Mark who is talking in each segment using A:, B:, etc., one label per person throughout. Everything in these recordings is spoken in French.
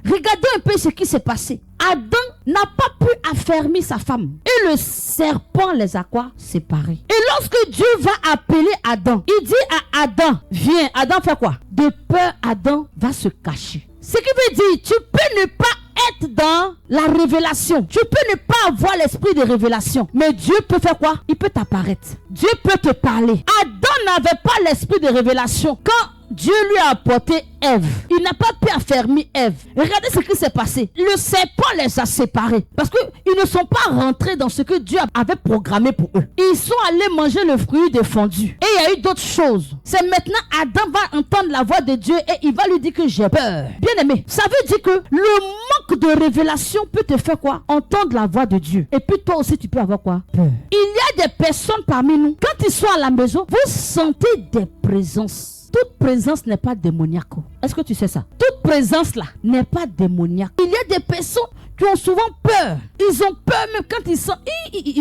A: Regardez un peu ce qui s'est passé. Adam n'a pas pu affermir sa femme. Et le serpent les a quoi? Séparés. Et lorsque Dieu va appeler Adam, il dit à Adam, viens. Adam fait quoi? De peur, Adam va se cacher. Ce qui veut dire, tu peux ne pas être dans la révélation. Tu peux ne pas avoir l'esprit de révélation. Mais Dieu peut faire quoi? Il peut t'apparaître. Dieu peut te parler. Adam n'avait pas l'esprit de révélation. Quand Dieu lui a apporté Ève, il n'a pas pu affermir Ève. Regardez ce qui s'est passé. Le serpent les a séparés. Parce qu'ils ne sont pas rentrés dans ce que Dieu avait programmé pour eux. Ils sont allés manger le fruit défendu. Et il y a eu d'autres choses. C'est maintenant Adam va entendre la voix de Dieu et il va lui dire que j'ai peur. Bien aimé, ça veut dire que le manque de révélation peut te faire quoi? Entendre la voix de Dieu. Et puis toi aussi tu peux avoir quoi? Peur. Il y a des personnes parmi nous, quand ils sont à la maison, vous sentez des présences. Toute présence n'est pas démoniaque. Est-ce que tu sais ça? Toute présence là n'est pas démoniaque. Il y a des personnes qui ont souvent peur. Ils ont peur même quand ils sont...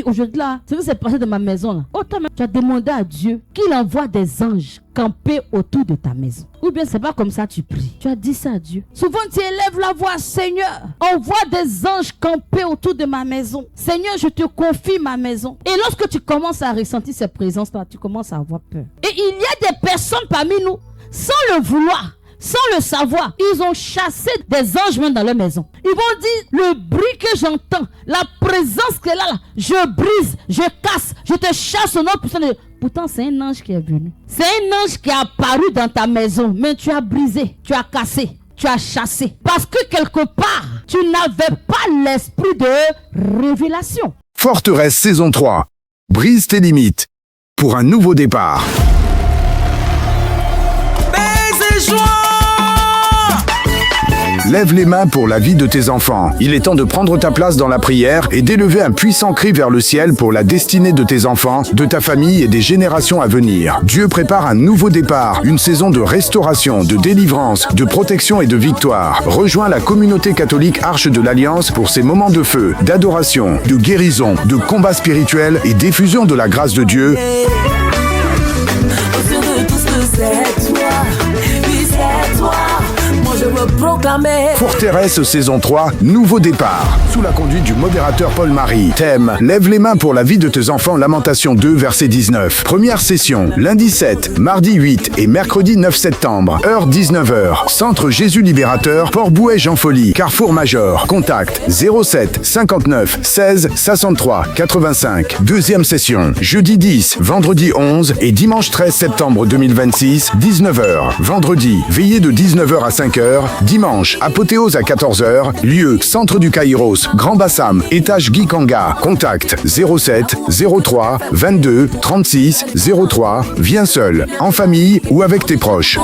A: Aujourd'hui là, c'est ce qui s'est passé dans ma maison là. Oh, toi même, tu as demandé à Dieu qu'il envoie des anges camper autour de ta maison. Ou bien c'est pas comme ça tu pries. Tu as dit ça à Dieu. Souvent tu élèves la voix, Seigneur, envoie des anges camper autour de ma maison. Seigneur, je te confie ma maison. Et lorsque tu commences à ressentir ces présences là, tu commences à avoir peur. Et il y a des personnes parmi nous, sans le vouloir, sans le savoir, ils ont chassé des anges même dans leur maison. Ils vont dire, le bruit que j'entends, la présence qu'elle a là, je brise, je casse, je te chasse au nom puissant de... Pourtant, c'est un ange qui est venu. C'est un ange qui est apparu dans ta maison. Mais tu as brisé, tu as cassé, tu as chassé. Parce que quelque part, tu n'avais pas l'esprit de révélation.
B: Forteresse saison 3. Brise tes limites pour un nouveau départ. Lève les mains pour la vie de tes enfants. Il est temps de prendre ta place dans la prière et d'élever un puissant cri vers le ciel pour la destinée de tes enfants, de ta famille et des générations à venir. Dieu prépare un nouveau départ, une saison de restauration, de délivrance, de protection et de victoire. Rejoins la communauté catholique Arche de l'Alliance pour ces moments de feu, d'adoration, de guérison, de combat spirituel et d'effusion de la grâce de Dieu. Forteresse saison 3, nouveau départ. Sous la conduite du modérateur Paul-Marie. Thème, lève les mains pour la vie de tes enfants, Lamentation 2, verset 19. Première session, lundi 7, mardi 8 et mercredi 9 septembre. Heure 19h. Centre Jésus Libérateur, Port-Bouet Jean Folly, Carrefour Major. Contact 07 59 16 63 85. Deuxième session, jeudi 10, vendredi 11 et dimanche 13 septembre 2026, 19h. Vendredi, veillée de 19h à 5h. Dimanche, apothéose à 14h. Lieu, Centre du Kairos, Grand Bassam, étage Guy Kanga. Contact 07 03 22 36 03. Viens seul, en famille ou avec tes proches.